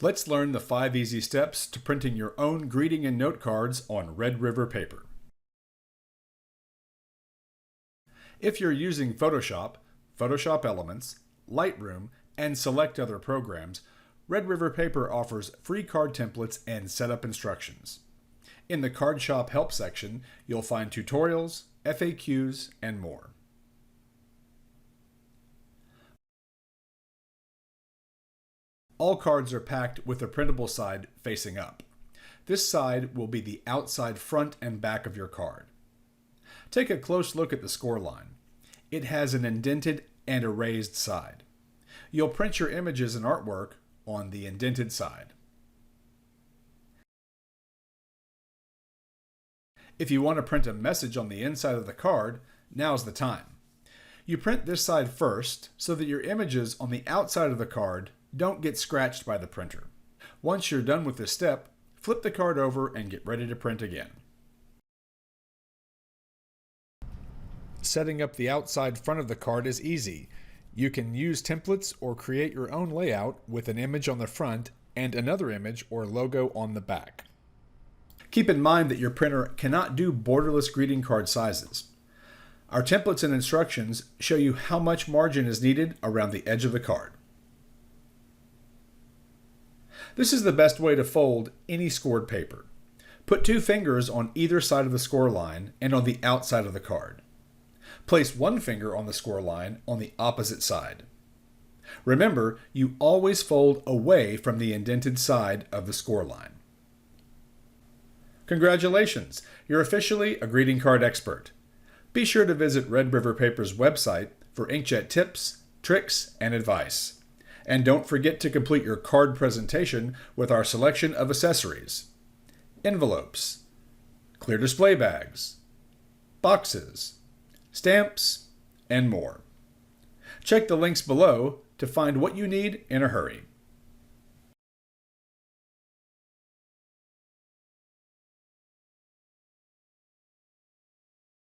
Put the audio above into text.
Let's learn the 5 easy steps to printing your own greeting and note cards on Red River paper. If you're using Photoshop, Photoshop Elements, Lightroom, and select other programs, Red River Paper offers free card templates and setup instructions. In the Card Shop Help section, you'll find tutorials, FAQs, and more. All cards are packed with the printable side facing up. This side will be the outside front and back of your card. Take a close look at the score line. It has an indented and a raised side. You'll print your images and artwork on the indented side. If you want to print a message on the inside of the card, now's the time. You print this side first so that your images on the outside of the card don't get scratched by the printer. Once you're done with this step, flip the card over and get ready to print again. Setting up the outside front of the card is easy. You can use templates or create your own layout with an image on the front and another image or logo on the back. Keep in mind that your printer cannot do borderless greeting card sizes. Our templates and instructions show you how much margin is needed around the edge of the card. This is the best way to fold any scored paper. Put 2 fingers on either side of the score line and on the outside of the card. Place 1 finger on the score line on the opposite side. Remember, you always fold away from the indented side of the score line. Congratulations! You're officially a greeting card expert. Be sure to visit Red River Paper's website for inkjet tips, tricks, and advice. And don't forget to complete your card presentation with our selection of accessories: envelopes, clear display bags, boxes, stamps, and more. Check the links below to find what you need in a hurry.